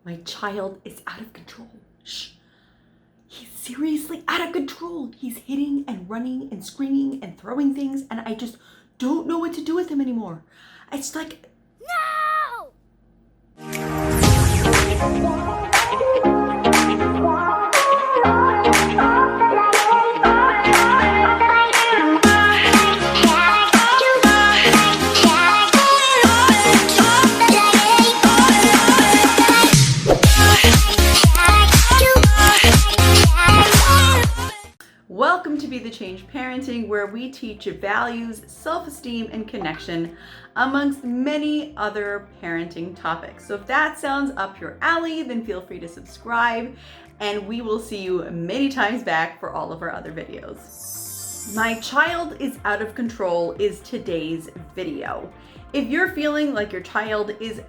My child is out of control. Shh. He's seriously out of control. He's hitting and running and screaming and throwing things, and I just don't know what to do with him anymore. It's like, no! Welcome to Be the Change Parenting, where we teach values, self-esteem, and connection, amongst many other parenting topics. So if that sounds up your alley, then feel free to subscribe, and we will see you many times back for all of our other videos. My child is out of control is today's video. If you're feeling like your child is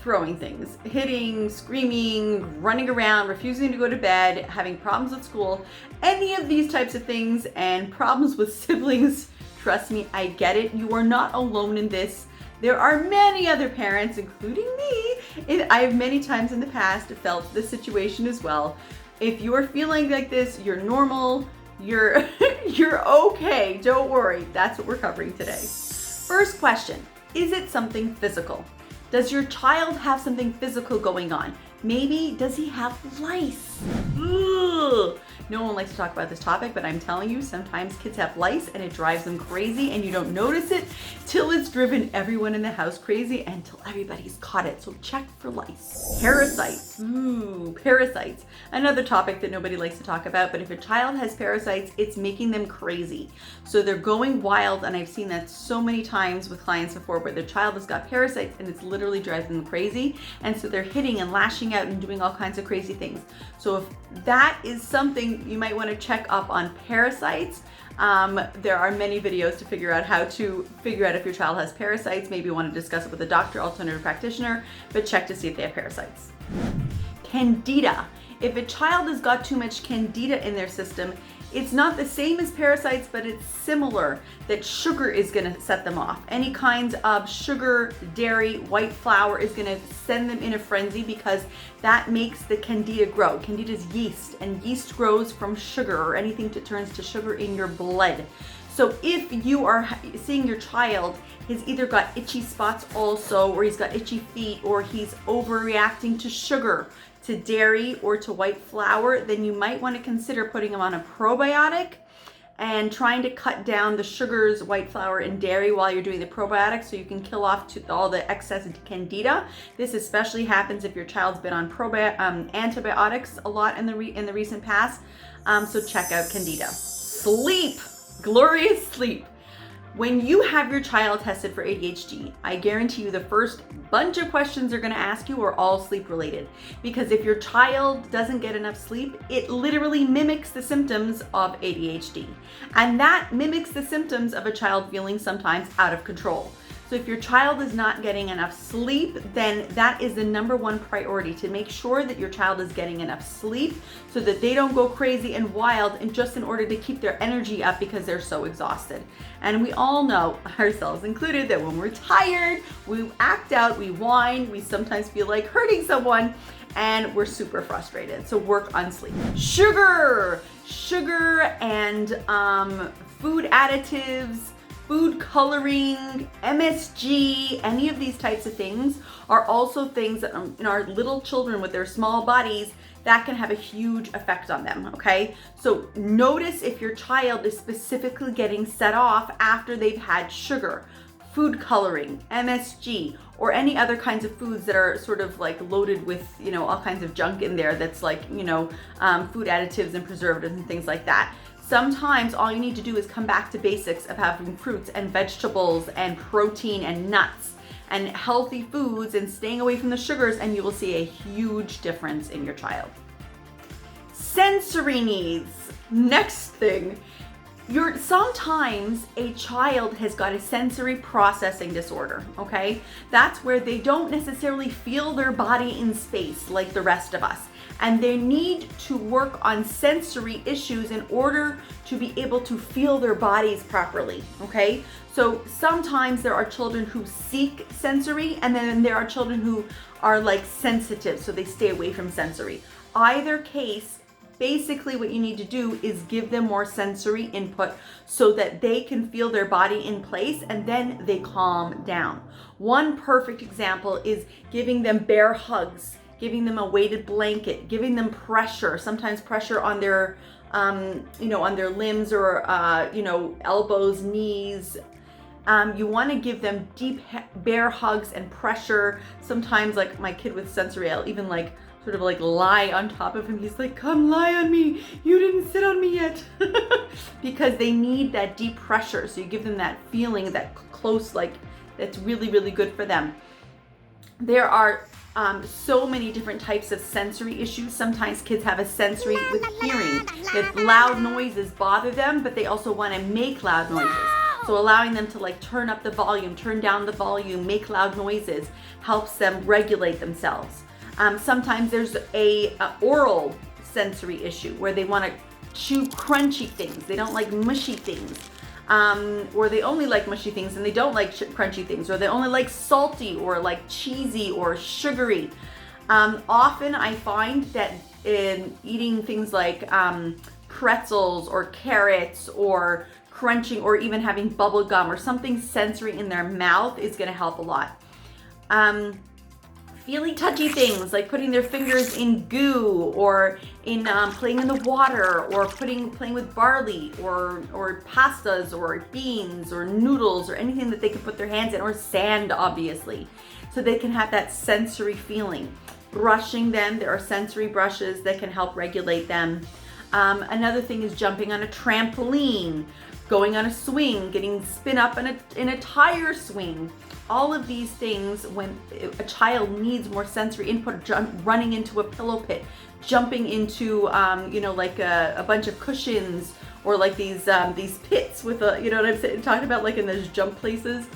throwing things, hitting, screaming, running around, refusing to go to bed, having problems with school, any of these types of things, and problems with siblings, trust me, I get it. You are not alone in this. There are many other parents, including me. I have many times in the past felt this situation as well. If you're feeling like this, you're normal, you're okay. Don't worry. That's what we're covering today. First question, is it something physical? Does your child have something physical going on? Maybe, does he have lice? Ugh. No one likes to talk about this topic, but I'm telling you, sometimes kids have lice and it drives them crazy and you don't notice it till it's driven everyone in the house crazy and till everybody's caught it. So check for lice. Parasites. Ooh, parasites. Another topic that nobody likes to talk about, but if a child has parasites, it's making them crazy. So they're going wild, and I've seen that so many times with clients before where their child has got parasites and it's literally driving them crazy. And so they're hitting and lashing out and doing all kinds of crazy things. So if that is something, you might want to check up on parasites. There are many videos to figure out how to figure out if your child has parasites. Maybe you want to discuss it with a doctor, alternative practitioner, but check to see if they have parasites. Candida. If a child has got too much Candida in their system, it's not the same as parasites, but it's similar, that sugar is going to set them off. Any kinds of sugar, dairy, white flour is going to send them in a frenzy because that makes the Candida grow. Candida is yeast, and yeast grows from sugar or anything that turns to sugar in your blood. So if you are seeing your child has either got itchy spots also, or he's got itchy feet, or he's overreacting to sugar, to dairy, or to white flour, then you might want to consider putting him on a probiotic and trying to cut down the sugars, white flour, and dairy while you're doing the probiotic so you can kill off all the excess Candida. This especially happens if your child's been on antibiotics a lot in the recent past. So check out Candida. Sleep, glorious sleep. When you have your child tested for ADHD, I guarantee you the first bunch of questions they're going to ask you are all sleep related. Because if your child doesn't get enough sleep, it literally mimics the symptoms of ADHD. And that mimics the symptoms of a child feeling sometimes out of control. So if your child is not getting enough sleep, then that is the number one priority, to make sure that your child is getting enough sleep so that they don't go crazy and wild, and just in order to keep their energy up because they're so exhausted. And we all know, ourselves included, that when we're tired, we act out, we whine, we sometimes feel like hurting someone, and we're super frustrated. So work on sleep. Sugar and food additives, food coloring, MSG, any of these types of things are also things that in our little children with their small bodies, that can have a huge effect on them, okay? So notice if your child is specifically getting set off after they've had sugar, food coloring, MSG, or any other kinds of foods that are sort of like loaded with, all kinds of junk in there that's like, food additives and preservatives and things like that. Sometimes all you need to do is come back to basics of having fruits and vegetables and protein and nuts and healthy foods and staying away from the sugars, and you will see a huge difference in your child. Sensory needs. Next thing. Sometimes a child has got a sensory processing disorder, okay? That's where they don't necessarily feel their body in space like the rest of us. And they need to work on sensory issues in order to be able to feel their bodies properly, okay? So sometimes there are children who seek sensory, and then there are children who are like sensitive, so they stay away from sensory. Either case, basically what you need to do is give them more sensory input so that they can feel their body in place and then they calm down. One perfect example is giving them bear hugs, giving them a weighted blanket, giving them pressure, sometimes pressure on their, on their limbs or, elbows, knees. You want to give them deep bear hugs and pressure. Sometimes, like my kid with sensory, I'll even like sort of like lie on top of him. He's like, come lie on me. You didn't sit on me yet. Because they need that deep pressure. So you give them that feeling, that close, like that's really, really good for them. There are so many different types of sensory issues. Sometimes kids have a sensory with hearing, that loud noises bother them, but they also want to make loud noises. So allowing them to like turn up the volume, turn down the volume, make loud noises helps them regulate themselves. Sometimes there's a oral sensory issue where they want to chew crunchy things. They don't like mushy things. Or they only like mushy things and they don't like crunchy things, or they only like salty or like cheesy or sugary. Often I find that in eating things like pretzels or carrots or crunching or even having bubble gum or something sensory in their mouth is going to help a lot. Feely touchy things like putting their fingers in goo or in playing in the water or playing with barley or pastas or beans or noodles or anything that they can put their hands in, or sand obviously, so they can have that sensory feeling. Brushing them, there are sensory brushes that can help regulate them. Another thing is jumping on a trampoline, going on a swing, getting spin up in a tire swing. All of these things, when a child needs more sensory input, running into a pillow pit, jumping into, like a bunch of cushions, or like these pits with what I'm talking about, like in those jump places.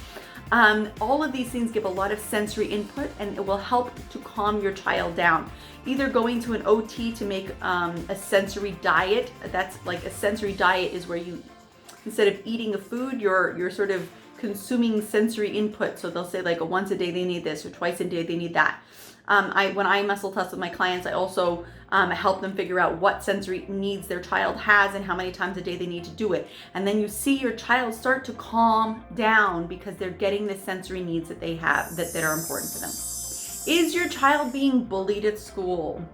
All of these things give a lot of sensory input, and it will help to calm your child down. Either going to an OT to make a sensory diet. That's like a sensory diet is where you, instead of eating a food, you're sort of consuming sensory input. So they'll say like once a day they need this, or twice a day they need that. When I muscle test with my clients, I also help them figure out what sensory needs their child has and how many times a day they need to do it. And then you see your child start to calm down because they're getting the sensory needs that they have that are important for them. Is your child being bullied at school?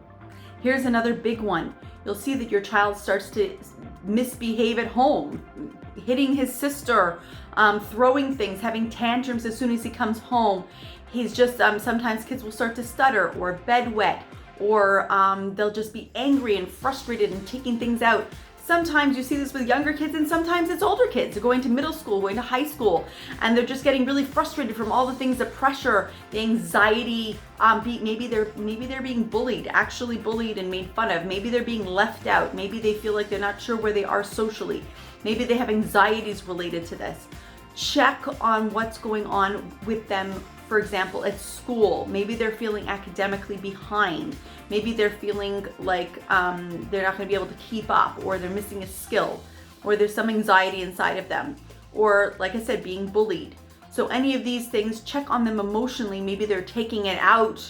Here's another big one. You'll see that your child starts to misbehave at home, hitting his sister, throwing things, having tantrums as soon as he comes home. He's just, sometimes kids will start to stutter or bedwet, or they'll just be angry and frustrated and taking things out. Sometimes you see this with younger kids, and sometimes it's older kids. They're going to middle school, going to high school, and they're just getting really frustrated from all the things, the pressure, the anxiety. Maybe they're being bullied, actually bullied and made fun of. Maybe they're being left out. Maybe they feel like they're not sure where they are socially. Maybe they have anxieties related to this. Check on what's going on with them. For example, at school, maybe they're feeling academically behind. Maybe they're feeling like they're not going to be able to keep up, or they're missing a skill, or there's some anxiety inside of them, or like I said, being bullied. So any of these things, check on them emotionally. Maybe they're taking it out.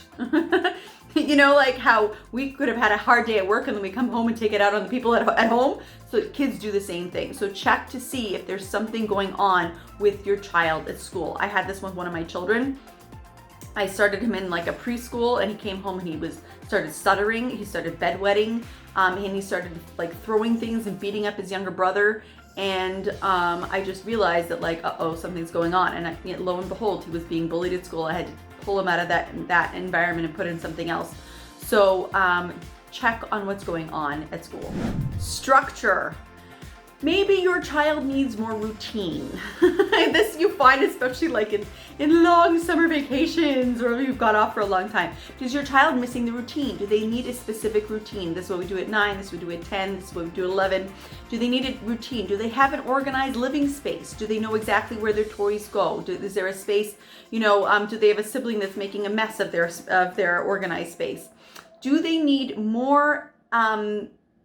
Like how we could have had a hard day at work and then we come home and take it out on the people at home. So kids do the same thing. So check to see if there's something going on with your child at school. I had this with one of my children. I started him in like a preschool, and he came home and he started stuttering. He started bedwetting, and he started like throwing things and beating up his younger brother. And I just realized that like, something's going on. And lo and behold, he was being bullied at school. I had to pull him out of that environment and put in something else. So check on what's going on at school. Structure. Maybe your child needs more routine. This you find especially like in long summer vacations or you've got off for a long time. Is your child missing the routine? Do they need a specific routine? This is what we do at 9, this is what we do at 10, this is what we do at 11. Do they need a routine? Do they have an organized living space? Do they know exactly where their toys go? Is there a space, do they have a sibling that's making a mess of their organized space? Do they need more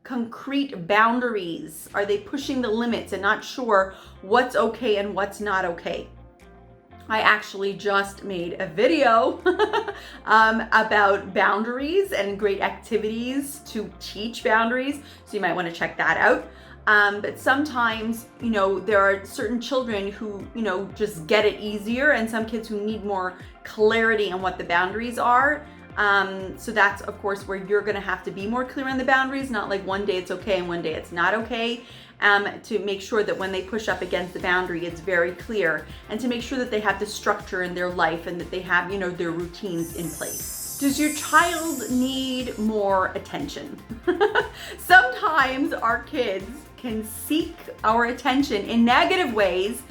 concrete boundaries? Are they pushing the limits and not sure what's okay and what's not okay? I actually just made a video about boundaries and great activities to teach boundaries, so you might want to check that out. But sometimes, there are certain children who, just get it easier, and some kids who need more clarity on what the boundaries are. So that's of course where you're going to have to be more clear on the boundaries, not like one day it's okay and one day it's not okay, to make sure that when they push up against the boundary, it's very clear, and to make sure that they have the structure in their life and that they have, their routines in place. Does your child need more attention? Sometimes our kids can seek our attention in negative ways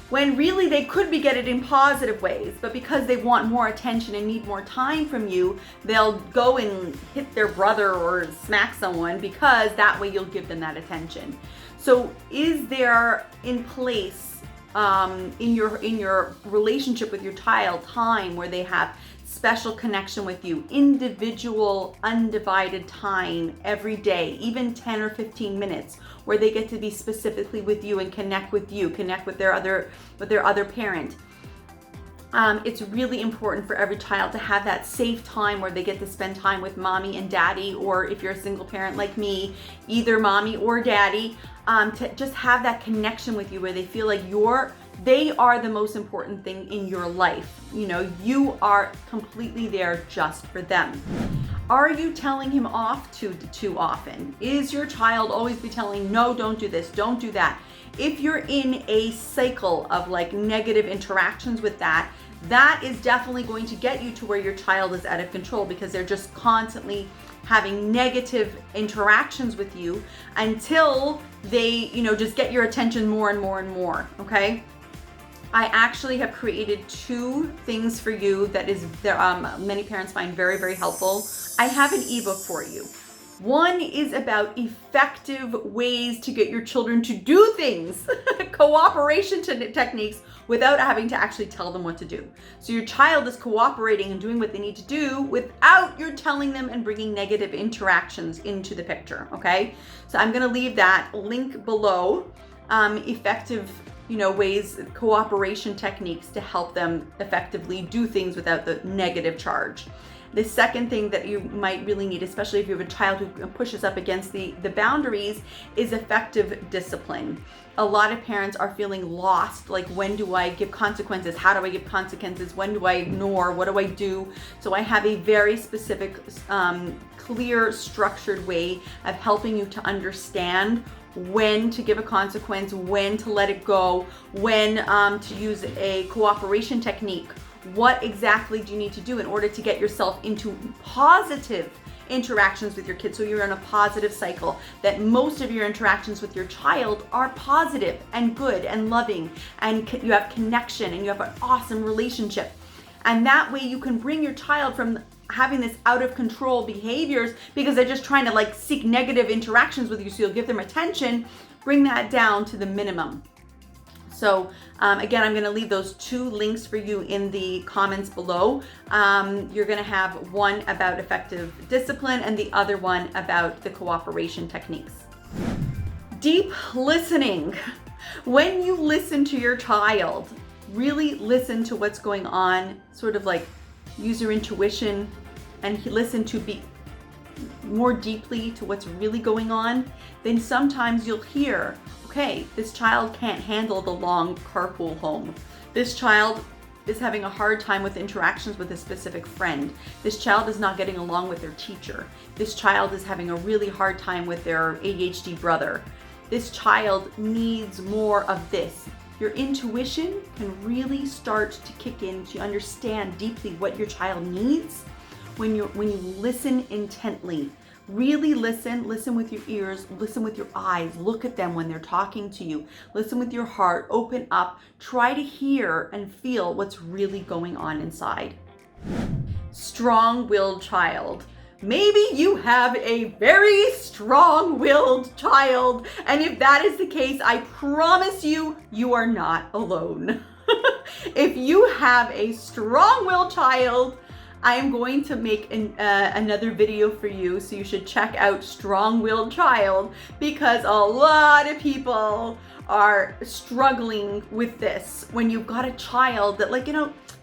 when really they could be getting it in positive ways, but because they want more attention and need more time from you, they'll go and hit their brother or smack someone because that way you'll give them that attention. So is there in place in your relationship with your child time where they have special connection with you, individual, undivided time every day, even 10 or 15 minutes, where they get to be specifically with you and connect with you, connect with their other parent? It's really important for every child to have that safe time where they get to spend time with mommy and daddy, or if you're a single parent like me, either mommy or daddy, to just have that connection with you where they feel like they are the most important thing in your life. You are completely there just for them. Are you telling him off too often? Is your child always be telling, no, don't do this, don't do that? If you're in a cycle of like negative interactions with that is definitely going to get you to where your child is out of control, because they're just constantly having negative interactions with you until they, just get your attention more and more and more, okay? I actually have created 2 things for you that many parents find very, very helpful. I have an ebook for you. One is about effective ways to get your children to do things, cooperation techniques, without having to actually tell them what to do. So your child is cooperating and doing what they need to do without you telling them and bringing negative interactions into the picture, okay? So I'm gonna leave that link below, effective ways, cooperation techniques to help them effectively do things without the negative charge. The second thing that you might really need, especially if you have a child who pushes up against the boundaries, is effective discipline. A lot of parents are feeling lost, like, when do I give consequences? How do I give consequences? When do I ignore? What do I do? So I have a very specific, clear, structured way of helping you to understand when to give a consequence, when to let it go, when to use a cooperation technique. What exactly do you need to do in order to get yourself into positive interactions with your kids, so you're in a positive cycle, that most of your interactions with your child are positive and good and loving, and you have connection and you have an awesome relationship. And that way you can bring your child from having this out of control behaviors because they're just trying to seek negative interactions with you, so you'll give them attention, bring that down to the minimum. So again, I'm going to leave those 2 links for you in the comments below. You're going to have one about effective discipline and the other one about the cooperation techniques. Deep listening. When you listen to your child, really listen to what's going on, sort of use your intuition and listen to be more deeply to what's really going on. Then sometimes you'll hear, okay, this child can't handle the long carpool home. This child is having a hard time with interactions with a specific friend. This child is not getting along with their teacher. This child is having a really hard time with their ADHD brother. This child needs more of this. Your intuition can really start to kick in to understand deeply what your child needs when you listen intently. Really listen with your ears, listen with your eyes, look at them when they're talking to you, listen with your heart, open up, try to hear and feel what's really going on inside. Strong-willed child. Maybe you have a very strong-willed child, and if that is the case, I promise you, you are not alone. If you have a strong-willed child, I am going to make another video for you, so you should check out strong-willed child, because a lot of people are struggling with this when you've got a child that, like,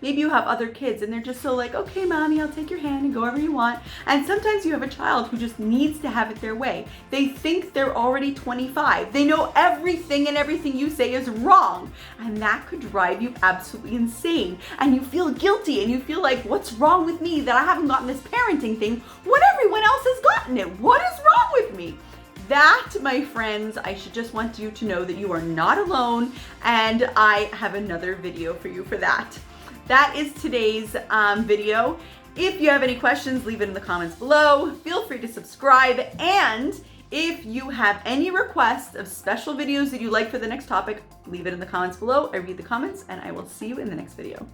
maybe you have other kids and they're just so like, okay, mommy, I'll take your hand and go wherever you want. And sometimes you have a child who just needs to have it their way. They think they're already 25. They know everything, and everything you say is wrong. And that could drive you absolutely insane. And you feel guilty, and you feel like, what's wrong with me that I haven't gotten this parenting thing when everyone else has gotten it? What is wrong with me? That, my friends, I should just want you to know that you are not alone, and I have another video for you for that. That is today's video. If you have any questions, leave it in the comments below. Feel free to subscribe, and if you have any requests of special videos that you like for the next topic, leave it in the comments below. I read the comments, and I will see you in the next video.